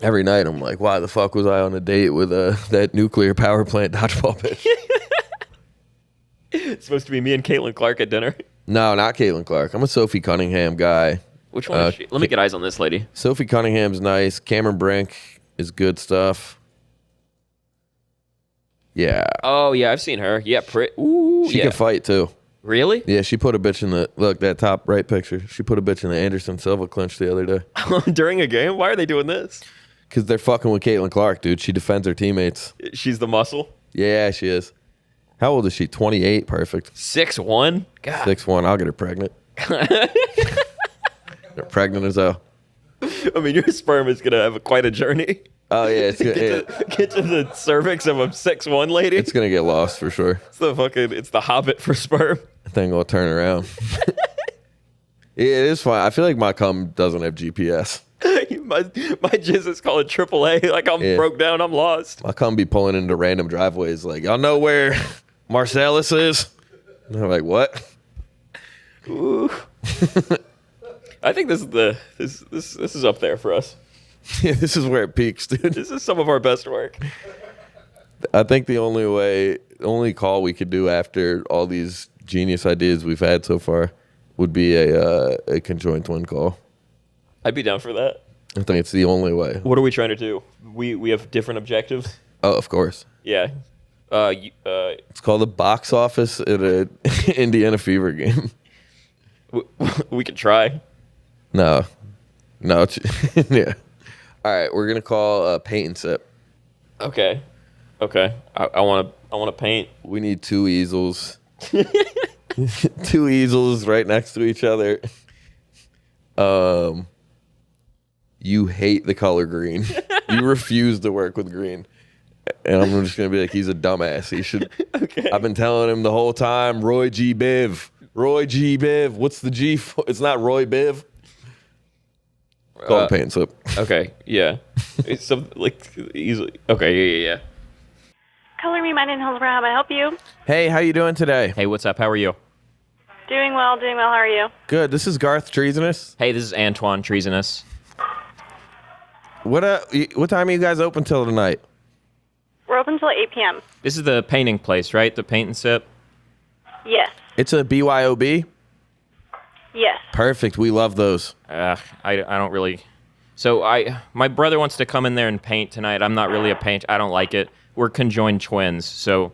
Every night I'm like, why the fuck was I on a date with that nuclear power plant dodgeball bitch? It's supposed to be me and Caitlin Clark at dinner. No, not Caitlin Clark. I'm a Sophie Cunningham guy. Which one is she? Let me get eyes on this lady. Sophie Cunningham's nice. Cameron Brink is good stuff. Yeah. Oh, yeah, I've seen her. Yeah, She can fight, too. Really? Yeah, she put a bitch in that top right picture. She put a bitch in the Anderson Silva clinch the other day. During a game? Why are they doing this? Because they're fucking with Caitlin Clark, dude. She defends her teammates. She's the muscle? Yeah, she is. How old is she? 28? Perfect. 6'1"? God. 6'1". I'll get her pregnant. They're pregnant as hell. I mean, your sperm is going to have quite a journey. Oh, yeah. It's gonna, get to the cervix of a 6'1" lady. It's going to get lost for sure. It's the Hobbit for sperm. That thing will turn around. Yeah, it is fine. I feel like my cum doesn't have GPS. my jizz is called AAA. Like, I'm broke down. I'm lost. My cum be pulling into random driveways. Like, y'all know where Marcellus is? And they're like, what? Ooh. I think this is up there for us. Yeah, this is where it peaks, dude. This is some of our best work. I think the only call we could do after all these genius ideas we've had so far would be a conjoined twin call. I'd be down for that. I think it's the only way. What are we trying to do? We have different objectives. Oh, of course. Yeah. It's called the box office at a Indiana Fever game. We could try. No. Yeah. All right, we're gonna call Paint N Sip. Okay. I want to paint. We need 2 easels. 2 easels right next to each other. You hate the color green. You refuse to work with green. And I'm just gonna be like, he's a dumbass. He should. Okay. I've been telling him the whole time, Roy G. Biv. What's the G for? It's not Roy Biv. Call Paint N Sip. Okay, yeah. It's so, like, easily. Okay, yeah. Color Me, my name is Helper. How may I help you? Hey, how you doing today? Hey, what's up? How are you? Doing well, doing well. How are you? Good. This is Garth Treasonous. Hey, this is Antoine Treasonous. What time are you guys open till tonight? We're open until 8 p.m. This is the painting place, right? The Paint and Sip? Yes. It's a BYOB? Yes. Perfect. We love those. I don't really... So, my brother wants to come in there and paint tonight. I'm not really a paint. I don't like it. We're conjoined twins, so...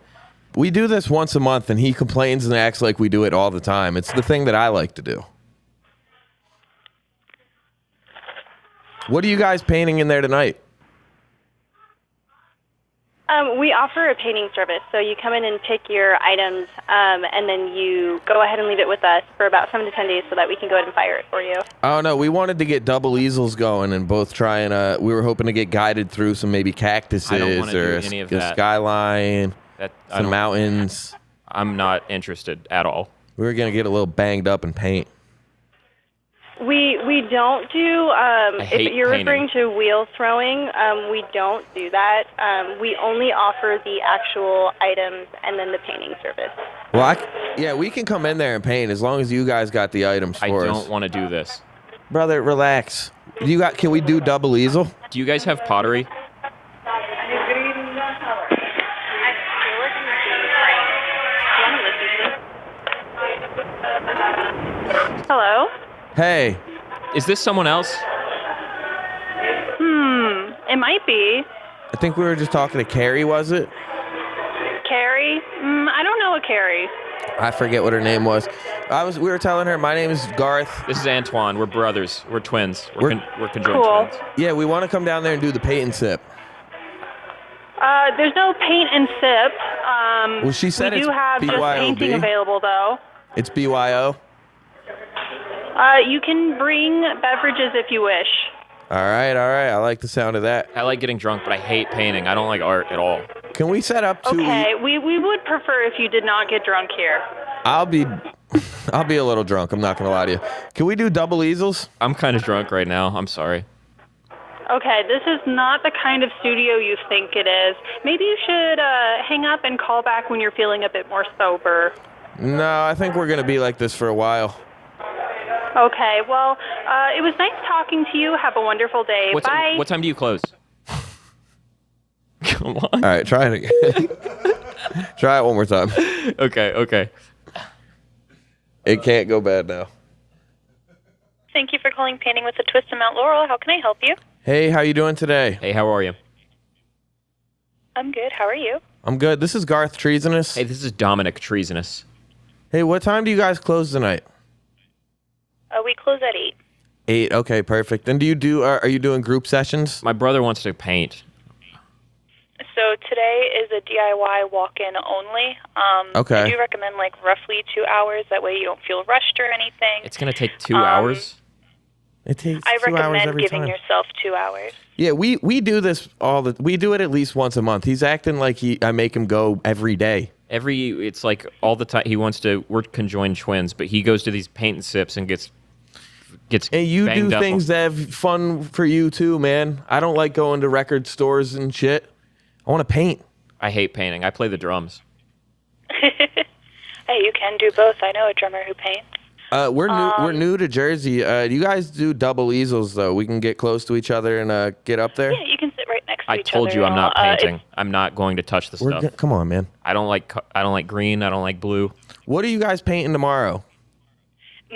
We do this once a month, and he complains and acts like we do it all the time. It's the thing that I like to do. What are you guys painting in there tonight? We offer a painting service, so you come in and pick your items, and then you go ahead and leave it with us for about 7 to 10 days so that we can go ahead and fire it for you. Oh, no, we wanted to get double easels going and both try and, we were hoping to get guided through some maybe cactuses or a skyline, some mountains. I'm not interested at all. We were going to get a little banged up and paint. We don't do, if you're referring to wheel throwing, we don't do that. We only offer the actual items and then the painting service. Well, yeah, we can come in there and paint as long as you guys got the items for us. I don't want to do this. Brother, relax. Can we do double easel? Do you guys have pottery? Hello? Hey. Is this someone else? It might be. I think we were just talking to Carrie, was it? Carrie? I don't know a Carrie. I forget what her name was. We were telling her my name is Garth. This is Antoine. We're brothers. We're twins. We're conjoined Cool. twins. Yeah, we want to come down there and do the paint and sip. There's no paint and sip. Well, she said we do have just painting available, though. It's BYO? You can bring beverages if you wish. All right. I like the sound of that. I like getting drunk, but I hate painting. I don't like art at all. Can we set up two? Okay, we would prefer if you did not get drunk here. I'll be a little drunk. I'm not gonna lie to you. Can we do double easels? I'm kind of drunk right now. I'm sorry. Okay, this is not the kind of studio you think it is. Maybe you should hang up and call back when you're feeling a bit more sober. No, I think we're gonna be like this for a while. Okay, well, it was nice talking to you. Have a wonderful day. Bye. What time do you close? Come on. All right, try it again. Try it one more time. Okay. It can't go bad now. Thank you for calling Painting with a Twist in Mount Laurel. How can I help you? Hey, how you doing today? Hey, how are you? I'm good. How are you? I'm good. This is Garth Treasonous. Hey, this is Dominic Treasonous. Hey, what time do you guys close tonight? We close at 8. 8. Okay, perfect. And are you doing group sessions? My brother wants to paint. So today is a DIY walk-in only. Okay. I do recommend like roughly 2 hours. That way you don't feel rushed or anything. It's going to take 2 hours? It takes 2 I hours recommend every giving time. yourself 2 hours. Yeah, we do this we do it at least once a month. He's acting like I make him go every day. It's like all the time. We're conjoined twins, but he goes to these paint and sips and gets And you banged do up. things that have fun for you too, man. I don't like going to record stores and shit. I want to paint. I hate painting. I play the drums. Hey, you can do both. I know a drummer who paints. We're new to Jersey. Do you guys do double easels though? We can get close to each other and get up there. Yeah, you can sit right next to I each other. told you I'm not painting. I'm not going to touch the stuff. Come on, man. I don't like green. I don't like blue. What are you guys painting tomorrow?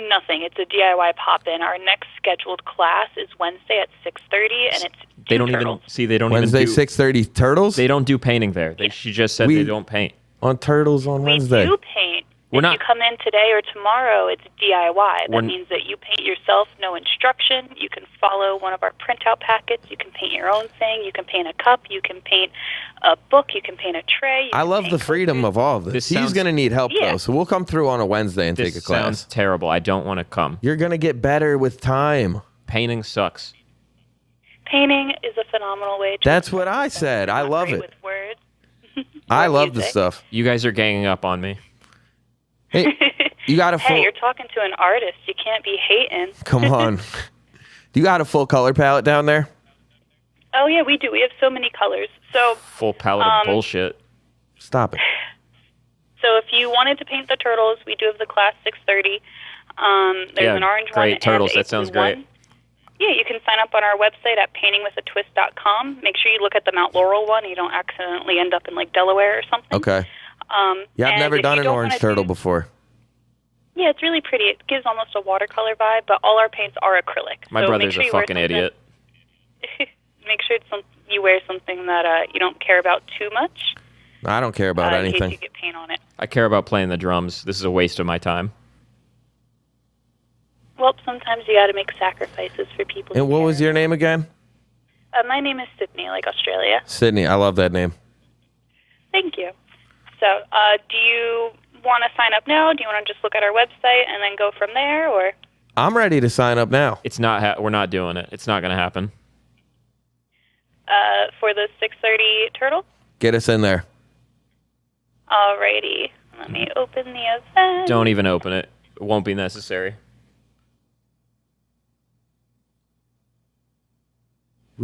Nothing. It's a DIY pop-in. Our next scheduled class is Wednesday at 6:30, and it's They don't turtles. Wednesday 6:30 turtles. They don't do painting there. She just said they don't paint. On turtles on Wednesday. We do paint. We're if not- you come in today or tomorrow, it's DIY. That We're- means that you paint yourself, no instruction. You can follow one of our printout packets. You can paint your own thing. You can paint a cup. You can paint a book. You can paint a tray. I love the freedom of all of this. He's going to need help, though, so we'll come through on a Wednesday and take a class. Sounds terrible. I don't want to come. You're going to get better with time. Painting sucks. Painting is a phenomenal way to... That's what I said. I love it. With words. I love this stuff. You guys are ganging up on me. Hey, you got a Hey, you're talking to an artist. You can't be hating. Come on. Do you got a full color palette down there? Oh, yeah, we do. We have so many colors. So full palette of bullshit. Stop it. So if you wanted to paint the turtles, we do have the Class 630. There's an orange one. Great, turtles. That sounds great. One. Yeah, you can sign up on our website at paintingwithatwist.com. Make sure you look at the Mount Laurel one. You don't accidentally end up in, like, Delaware or something. Okay. Yeah, I've never done an orange turtle before. Yeah, it's really pretty. It gives almost a watercolor vibe, but all our paints are acrylic. My brother's a fucking idiot. Make sure you wear something that you don't care about too much. I don't care about in anything. case you get paint on it. I care about playing the drums. This is a waste of my time. Well, sometimes you got to make sacrifices for people. And what was your name again? My name is Sydney, like Australia. Sydney. I love that name. Thank you. So, do you want to sign up now? Do you want to just look at our website and then go from there, or? I'm ready to sign up now. It's not. We're not doing it. It's not going to happen. For the 630 turtle? Get us in there. Alrighty. Let me open the event. Don't even open it. It won't be necessary.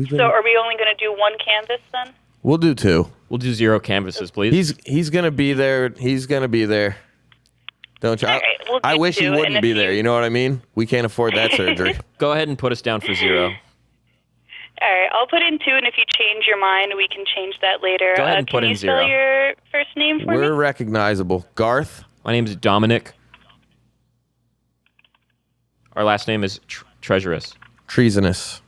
So are we only going to do one canvas then? We'll do 2. We'll do 0 canvases, please. He's going to be there. He's going to be there. Don't you? All right, we'll do I wish 2, he wouldn't be there. You know what I mean? We can't afford that surgery. Go ahead and put us down for 0. All right, I'll put in 2, and if you change your mind, we can change that later. Go ahead and put in 0. Can you spell your first name for me? We're recognizable. Garth. My name's Dominic. Our last name is Treasurous. Treasonous.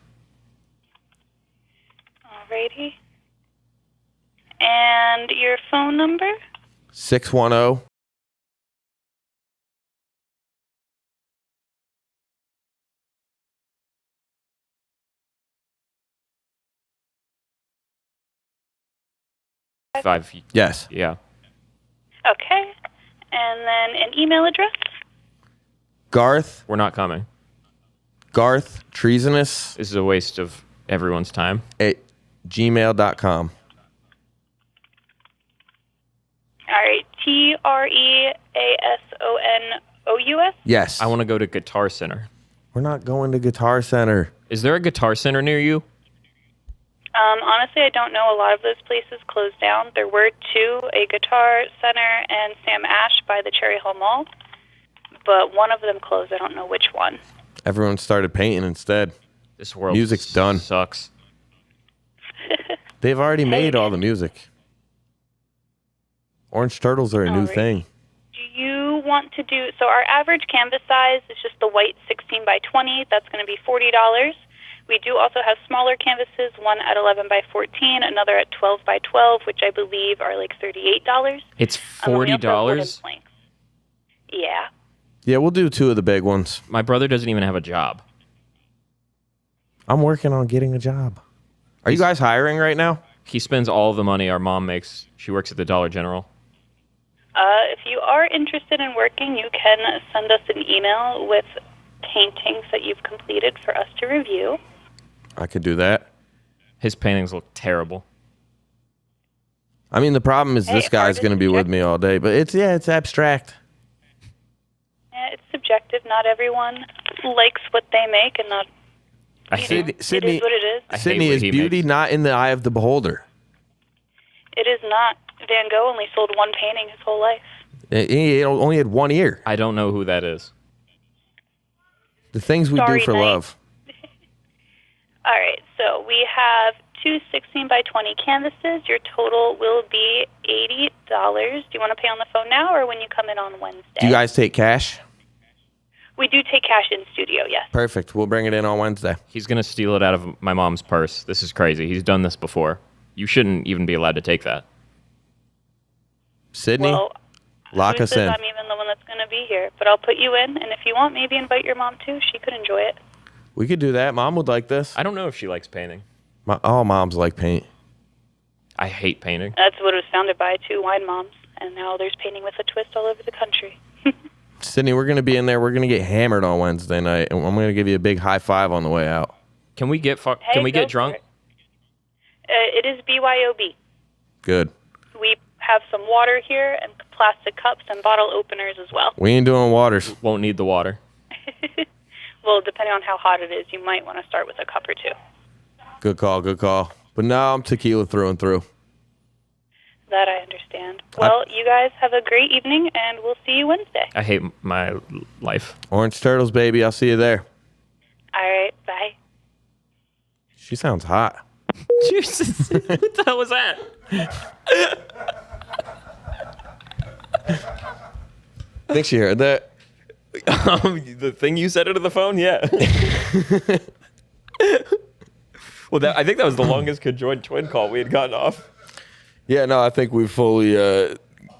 Alrighty. And your phone number? 610. Five. Yes. Yeah. Okay. And then an email address? Garth. We're not coming. Garth. Treasonous. This is a waste of everyone's time. At gmail.com. All right. TREASONOUS? Yes. I want to go to Guitar Center. We're not going to Guitar Center. Is there a Guitar Center near you? Honestly, I don't know. A lot of those places closed down. There were 2, a Guitar Center and Sam Ash by the Cherry Hill Mall, but one of them closed. I don't know which one. Everyone started painting instead. This world music's done. Sucks. They've already made all the music. Orange turtles are a new thing. Do you want to do, so our average canvas size is just the white 16 by 20. That's going to be $40. We do also have smaller canvases, one at 11 by 14, another at 12 by 12, which I believe are like $38. It's $40? Yeah. Yeah, we'll do 2 of the big ones. My brother doesn't even have a job. I'm working on getting a job. Are you guys hiring right now? He spends all the money our mom makes. She works at the Dollar General. If you are interested in working, you can send us an email with paintings that you've completed for us to review. I could do that. His paintings look terrible. I mean, the problem is this guy's going to be with me all day, but it's abstract. Yeah, it's subjective. Not everyone likes what they make, and not. Sydney, it is what it is. Sydney, is beauty not in the eye of the beholder? It is not. Van Gogh only sold 1 painting his whole life. He only had 1 ear. I don't know who that is. The things we do for love. All right, so we have 2 16 by 20 canvases. Your total will be $80. Do you want to pay on the phone now or when you come in on Wednesday? Do you guys take cash? We do take cash in studio, yes. Perfect. We'll bring it in on Wednesday. He's going to steal it out of my mom's purse. This is crazy. He's done this before. You shouldn't even be allowed to take that. Sydney, lock us in. I'm even the one that's going to be here, but I'll put you in, and if you want, maybe invite your mom too. She could enjoy it. We could do that. Mom would like this. I don't know if she likes painting. All moms like paint. I hate painting. That's what it was founded by, 2 wine moms, and now there's painting with a twist all over the country. Sydney, we're going to be in there. We're going to get hammered on Wednesday night, and I'm going to give you a big high five on the way out. Can we get drunk? It is BYOB. Good. We have some water here and plastic cups and bottle openers as well. We ain't doing waters. Won't need the water. Well, depending on how hot it is, you might want to start with a cup or two. Good call. But now I'm tequila through and through. That I understand. Well, you guys have a great evening, and we'll see you Wednesday. I hate my life. Orange Turtles, baby. I'll see you there. All right, bye. She sounds hot. Jesus. What the hell was that? I think she heard that. The thing you said into the phone? Yeah. Well, I think that was the longest conjoined twin call we had gotten off. Yeah, no, I think we've fully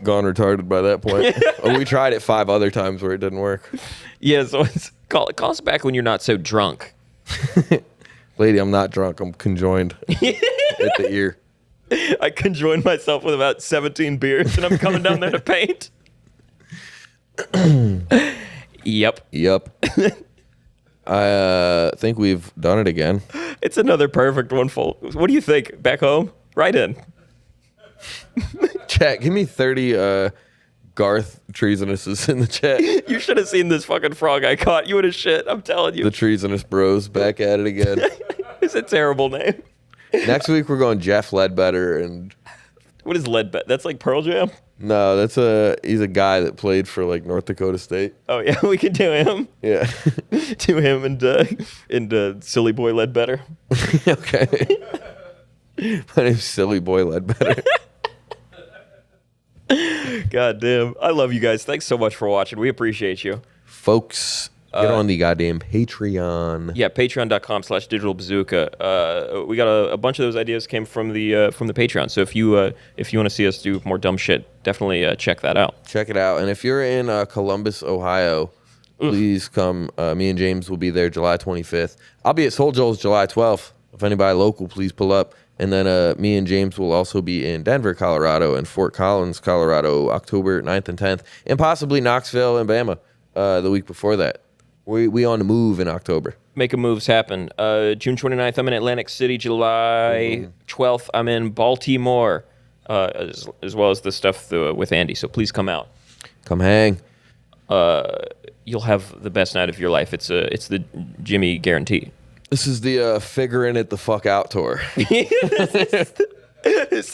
gone retarded by that point. We tried it 5 other times where it didn't work. Yeah, so call us back when you're not so drunk. Lady, I'm not drunk. I'm conjoined at the ear. I conjoined myself with about 17 beers, and I'm coming down there to paint. Yep. I think we've done it again. It's another perfect one full. What do you think? Back home? Right in. Chat, give me 30 Garth treasonuses in the chat. You should have seen this fucking frog I caught. You would have shit. I'm telling you. The treasonous bros back at it again. It's a terrible name. Next week we're going Jeff Ledbetter and. What is Ledbetter? That's like Pearl Jam? No, he's a guy that played for like North Dakota State. Oh yeah, we can do him. Yeah. Do him and Silly Boy Ledbetter. Okay. My name's Silly Boy Ledbetter. God damn. I love you guys. Thanks so much for watching. We appreciate you. Folks, get on the goddamn Patreon. Yeah, patreon.com/digitalbazooka. We got a bunch of those ideas came from the Patreon. So if you want to see us do more dumb shit, definitely check that out. Check it out. And if you're in Columbus, Ohio, please come. Me and James will be there July 25th. I'll be at Soul Joel's July 12th. If anybody local, please pull up. And then me and James will also be in Denver, Colorado, and Fort Collins, Colorado, October 9th and 10th, and possibly Knoxville and Bama the week before that. We on the move in October. Making moves happen. June 29th, I'm in Atlantic City. July 12th, I'm in Baltimore, as well as the stuff with Andy. So please come out. Come hang. You'll have the best night of your life. It's the Jimmy guarantee. This is the figuring it the fuck out tour. This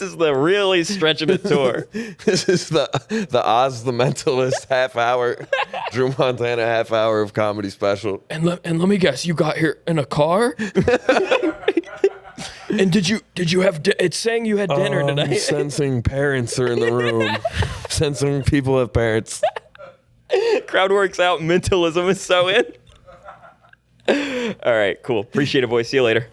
is the really stretching it tour. This is the Oz the Mentalist half hour, Drew Montana half hour of comedy special. And let me guess, you got here in a car? And did you have? It's saying you had dinner tonight. I'm sensing parents are in the room. Sensing people have parents. Crowd works out. Mentalism is so in. All right, cool. Appreciate it, boys. See you later.